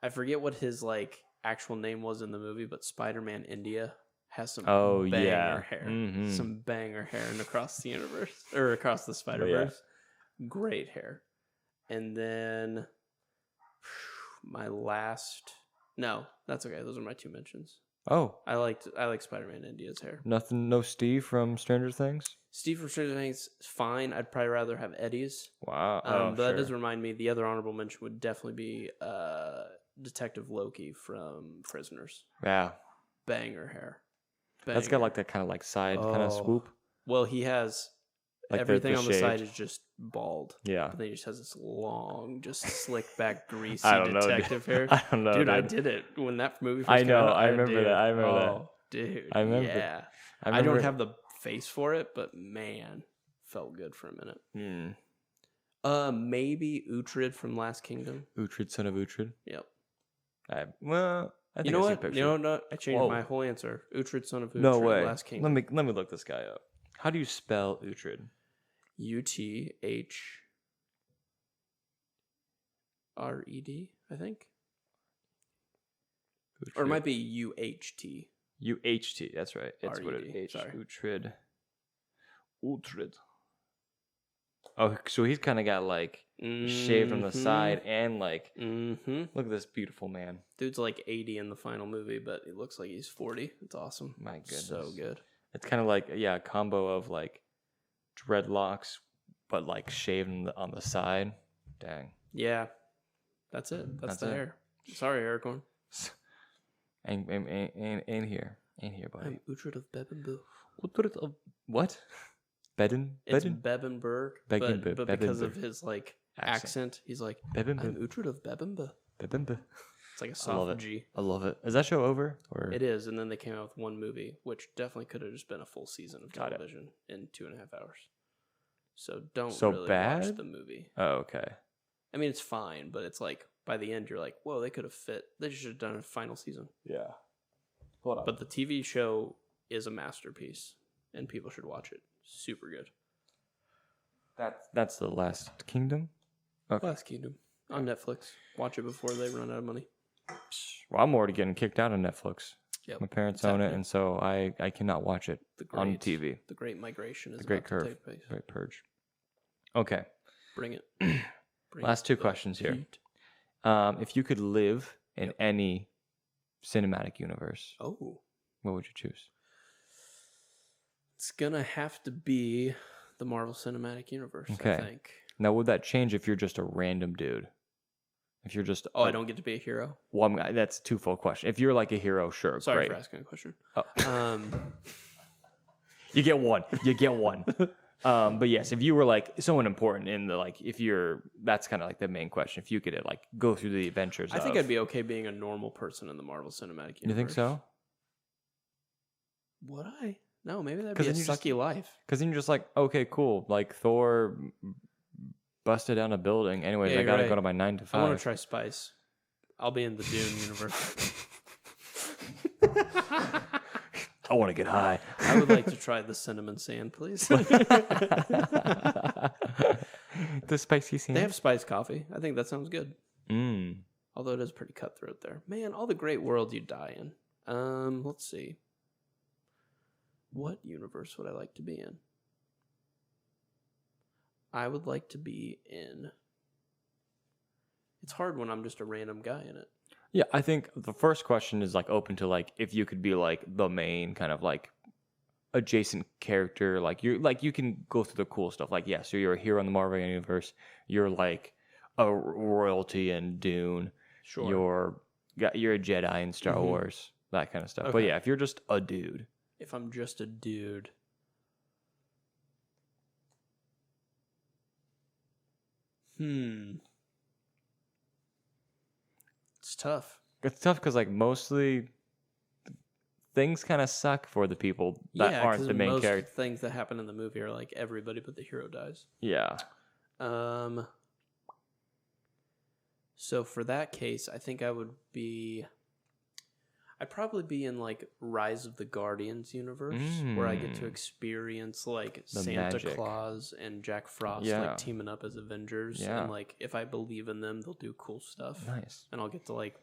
I forget what his like actual name was in the movie, but Spider-Man India has some banger hair, Mm-hmm. some banger hair, and across the universe or across the Spider-Verse, great hair. And then that's okay. Those are my 2 mentions. Oh, I like Spider-Man India's hair. nothing. No Steve from Stranger Things. Steve from Stranger Things, fine. I'd probably rather have Eddie's. Wow. But that does remind me. The other honorable mention would definitely be Detective Loki from Prisoners. Yeah. Banger hair. That's got like that kind of like side kind of swoop. Well, he has Like everything the on the shade. side is just bald. Yeah. But then he just has this long, just slick back, greasy I don't know, detective hair. I don't know, dude. I did it when that movie first I came know. out. I remember that. I remember that. Dude. I remember. Yeah. I don't remember. have the face for it, but man, felt good for a minute. Maybe Uhtred from Last Kingdom. Uhtred, son of Uhtred. Yep. I think You know I see a what? picture. You know what? I changed Whoa. my whole answer. Uhtred, son of Uhtred. No way. Last Kingdom. Let me look this guy up. How do you spell Uhtred? Uthred, I think. Or it might be UHT. UHT. That's right. It's what it RED, is. sorry. Uhtred. Uhtred. Oh, so he's kind of got like shaved on the side and like. Look at this beautiful man. Dude's like 80 in the final movie, but he looks like he's 40. It's awesome. My goodness. So good. It's kind of like a combo of like dreadlocks, but like shaved on the side. Dang. Yeah. That's it. That's the it. hair. Sorry, Aragorn. Ain't here, buddy. I'm Uhtred of Bebbanburg. Uhtred of what? Bedden? It's Bebbanburg, but Bebbanburg. because of his like accent, he's like, Bebbanburg. I'm Uhtred of Bebbanburg. Bebbanburg. It's like a I love soft it. G. I love it. Is that show over? Or It is, and then they came out with one movie, which definitely could have just been a full season of Got it. television in 2.5 hours. So don't So really bad? watch the movie. Oh, okay. I mean, it's fine, but it's like by the end, you're like, whoa, they could have fit. They should have done a final season. Yeah. Hold on. But the TV show is a masterpiece, and people should watch it. Super good. That's the Last Kingdom. Okay. Last Kingdom on Netflix. Watch it before they run out of money. Well, I'm already getting kicked out of Netflix. Yep. My parents It's own it, happening. and so I cannot watch it on TV. The Great Migration is The Great about Curve. to take place. Great Purge. Okay. Bring it. Bring Last 2 the questions here. heat. If you could live in any cinematic universe, Oh, what would you choose? it's gonna have to be the Marvel Cinematic Universe. Okay. I think. Now, would that change if you're just a random dude? If you're just I don't get to be a hero. Well, that's a twofold question. If you're like a hero, sure, Sorry great. for asking a question. Oh. You get one. You get one. But yes, if you were like someone important in the that's kind of like the main question. If you could like go through the adventures. I think I'd be okay being a normal person in the Marvel Cinematic Universe. You think so? Would I? No, maybe that'd be a sucky life. Because then you're just like, okay, cool. Like Thor busted down a building. Anyways, Yeah, I gotta right. go to my 9 to 5. I want to try spice. I'll be in the Dune universe. I want to get high. I would like to try the cinnamon sand, please. The spicy sand. They have spiced coffee. I think that sounds good. Mm. Although it is pretty cutthroat there. Man, all the great worlds you die in. Let's see. What universe would I like to be in? I would like to be in... It's hard when I'm just a random guy in it. Yeah, I think the first question is like open to like if you could be like the main kind of like adjacent character, like you can go through the cool stuff. Like so you're a hero in the Marvel universe. You're like a royalty in Dune. Sure. You're a Jedi in Star Wars. That kind of stuff. Okay. But yeah, if you're just a dude. If I'm just a dude. It's tough. It's tough because like mostly things kind of suck for the people that aren't the main character. Things that happen in the movie are like everybody but the hero dies. Yeah. So for that case, I think I'd probably be in like Rise of the Guardians universe, where I get to experience like The Santa magic. Claus and Jack Frost like teaming up as Avengers, and like if I believe in them, they'll do cool stuff. Nice. And I'll get to like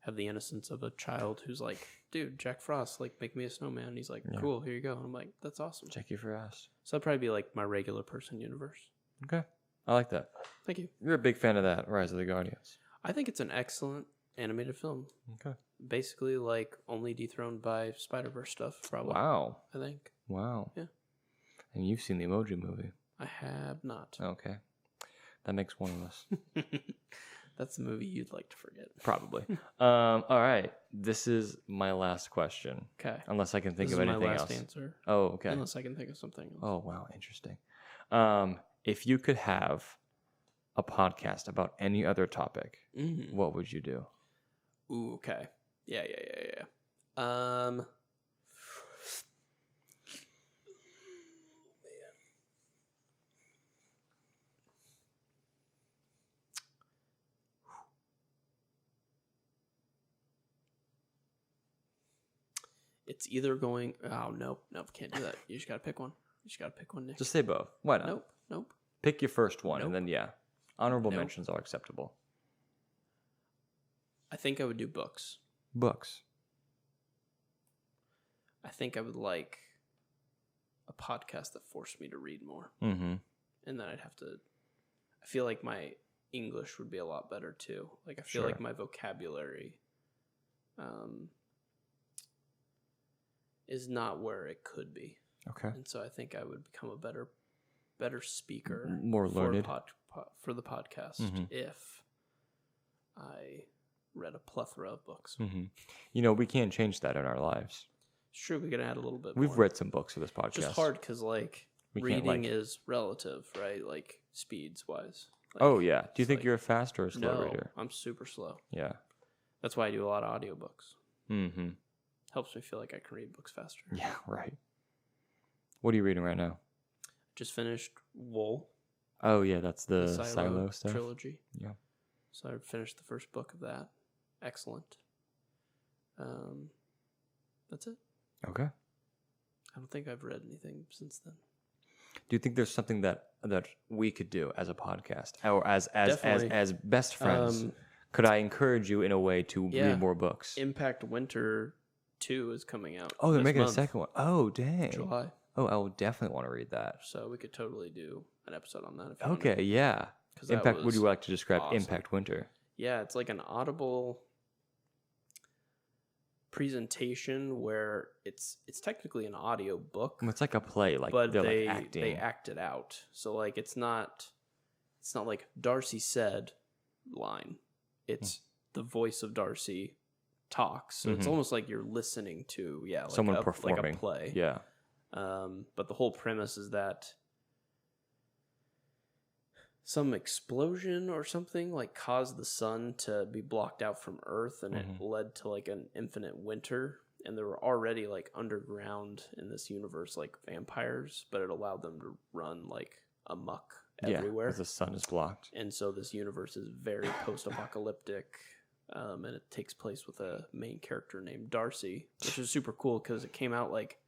have the innocence of a child who's like, dude, Jack Frost, like make me a snowman. And he's like, cool, here you go. And I'm like, that's awesome. Check you for ass. So that'd probably be like my regular person universe. Okay. I like that. Thank you. You're a big fan of that, Rise of the Guardians. I think it's an excellent animated film. Okay. Basically, like only dethroned by Spider-Verse stuff. Probably. Wow. I think. Wow. Yeah. And you've seen the Emoji Movie. I have not. Okay. That makes one of us. That's the movie you'd like to forget. Probably. All right. This is my last question. Okay. Unless I can think This of is anything my last else. answer. Oh, okay. Unless I can think of something else. Oh, wow. Interesting. If you could have a podcast about any other topic, what would you do? Ooh, okay. Yeah. It's either going... Oh, nope, can't do that. You just got to pick one. Nick. Just say both. Why not? Nope. Pick your first one, and Nope. then, honorable Nope. mentions are acceptable. I think I would do books. Books. I think I would like a podcast that forced me to read more. Mm-hmm. And then I'd have to... I feel like my English would be a lot better, too. Like, I feel Sure. like my vocabulary is not where it could be. Okay. And so I think I would become a better speaker. More learned. For the podcast if I read a plethora of books. Mm-hmm. We can't change that in our lives. It's true, we can add a little bit We've more. read some books for this podcast. It's just hard because, like, We can't, reading like- is relative, right? Like, speeds-wise. Like, Oh, yeah. Do you it's think like- you're a fast or a slow No, reader? I'm super slow. Yeah. That's why I do a lot of audiobooks. Mm-hmm. Helps me feel like I can read books faster. Yeah, right. What are you reading right now? Just finished Wool, Oh, yeah, that's the the Silo stuff. trilogy. Yeah. So I finished the first book of that. Excellent. That's it. Okay. I don't think I've read anything since then. Do you think there's something that we could do as a podcast or as Definitely. best friends? Could I encourage you in a way to read more books? Impact Winter 2 is coming out. Oh, they're this making month, a second one. Oh, dang. July. Oh, I will definitely want to read that. So we could totally do an episode on that. If you Okay, yeah. 'Cause that Impact. Would was you like to describe awesome. Impact Winter? Yeah, it's like an Audible presentation where it's technically an audio book, It's like a play, like but they're they like acting. they act it out. So like it's not like Darcy said line. It's the voice of Darcy talks. So it's almost like you're listening to like someone performing, like a play. Yeah. But the whole premise is that some explosion or something like caused the sun to be blocked out from Earth, and it led to like an infinite winter. And there were already like underground in this universe like vampires, but it allowed them to run like amok everywhere. Because the sun is blocked. And so this universe is very post-apocalyptic, and it takes place with a main character named Darcy, which is super cool because it came out like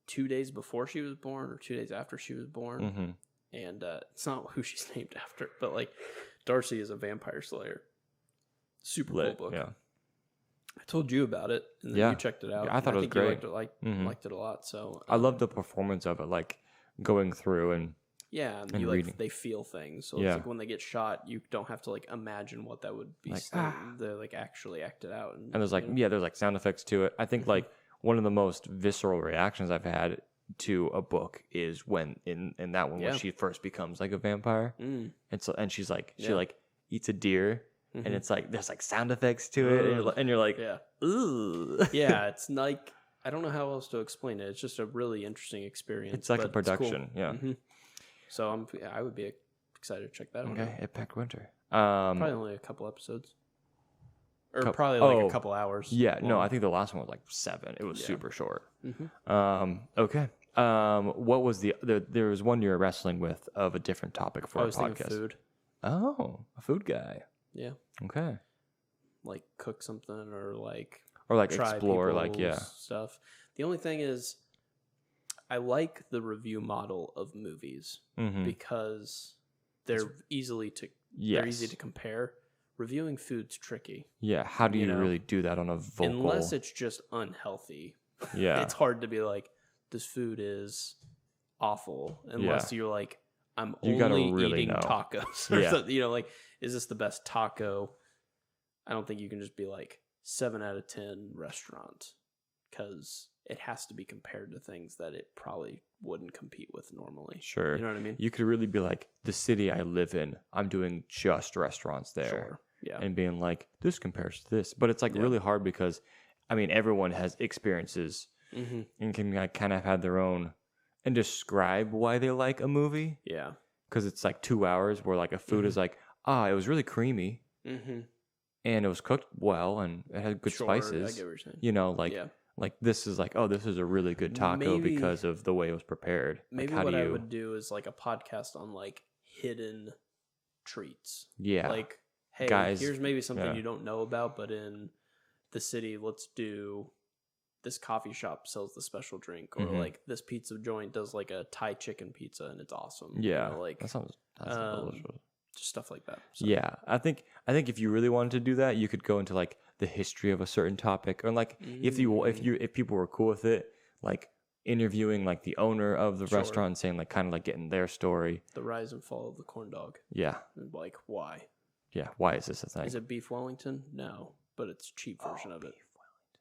2 days before she was born or 2 days after she was born. And it's not who she's named after, but like Darcy is a vampire slayer. Super cool book. Yeah. I told you about it, and then you checked it out. Yeah, I thought it was great. You liked it a lot. So I love the performance of it, like going through and and you reading. like they feel things. So it's like when they get shot, you don't have to like imagine what that would be. Like, They're like actually acted out. And there's like there's like sound effects to it. I think like one of the most visceral reactions I've had to a book is when in that one when she first becomes like a vampire, and she's like she like eats a deer, and it's like there's like sound effects to it, and you're like ooh. It's like I don't know how else to explain it. It's just a really interesting experience. It's like a production. Cool. So I would be excited to check that out. Okay, It Packed Winter. Probably only a couple episodes. Or probably like a couple hours. Yeah, no, I think the last one was like 7. It was super short. Okay. What was there was one you were wrestling with of a different topic for I a was podcast. thinking food. Oh, a food guy. Yeah. Okay. Like cook something or like try explore stuff. The only thing is I like the review model of movies because they're easy to compare. Reviewing food's tricky. Yeah, how do you really do that on a vocal? Unless it's just unhealthy. Yeah. It's hard to be like, this food is awful. Unless you're like, I'm only eating tacos. Or something. Like, is this the best taco? I don't think you can just be like 7 out of 10 restaurant. Because it has to be compared to things that it probably wouldn't compete with normally. Sure. You know what I mean? You could really be like, the city I live in, I'm doing just restaurants there. Sure. Yeah. And being like, this compares to this. But it's like really hard because, I mean, everyone has experiences and can like, kind of have their own and describe why they like a movie. Yeah. Because it's like 2 hours where like a food is like, it was really creamy. And it was cooked well and it had good spices. I get what you're saying. Like this is like, this is a really good taco because of the way it was prepared. Maybe like, what I would do is like a podcast on like hidden treats. Yeah. Like, hey, guys, here's maybe something you don't know about, but in the city, let's do this coffee shop sells the special drink, or like this pizza joint does like a Thai chicken pizza and it's awesome. Yeah. Like that sounds delicious. Just stuff like that. So. Yeah. I think if you really wanted to do that, you could go into like the history of a certain topic, or like if people were cool with it, like interviewing like the owner of the restaurant and saying like kind of like getting their story. The rise and fall of the corn dog. Yeah. Like why? Yeah. Why is this a thing? Is it beef Wellington? No, but it's a cheap version of it. Beef Wellington.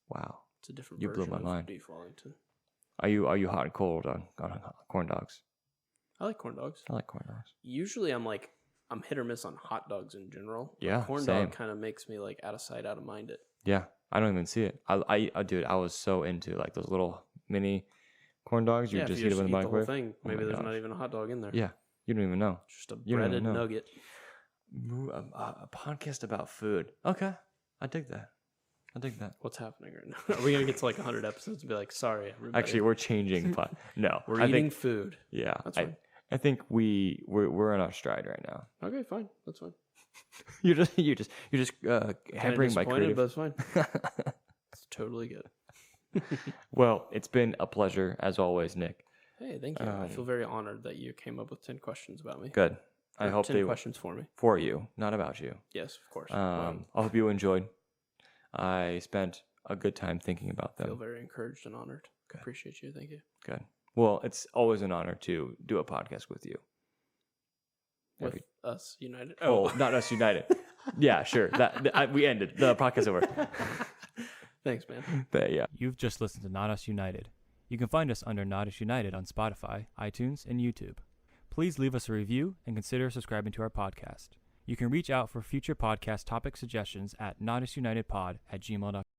Wow. It's a different You version blew my of mind. beef Wellington. Are you hot and cold on corn dogs? I like corn dogs. I like corn dogs. Usually I'm hit or miss on hot dogs in general. Yeah, corn same. dog kind of makes me like out of sight, out of mind it. Yeah, I don't even see it. Dude, I was so into like those little mini corn dogs. You just heat them in the microwave. The whole thing. Maybe there's not even a hot dog in there. Yeah, you don't even know. Just a breaded nugget. A podcast about food. Okay, I dig that. What's happening right now? Are we gonna get to like 100 episodes and be like, sorry, everybody? Actually, we're changing. No, we're eating food. Yeah, that's fine. I think we're in our stride right now. Okay, fine. That's fine. you're just hampering my creative. But it's fine. It's totally good. Well, it's been a pleasure as always, Nick. Hey, thank you. I feel very honored that you came up with 10 questions about me. Good. I hope 10 questions for me. For you, not about you. Yes, of course. I hope you enjoyed. I spent a good time thinking about them. I feel very encouraged and honored. Good. Appreciate you. Thank you. Good. Well, it's always an honor to do a podcast with you. Us United. Oh, not Us United. Yeah, sure. We ended. The podcast over. Thanks, man. But yeah. You've just listened to Not Us United. You can find us under Not Us United on Spotify, iTunes, and YouTube. Please leave us a review and consider subscribing to our podcast. You can reach out for future podcast topic suggestions at notusunitedpod@gmail.com.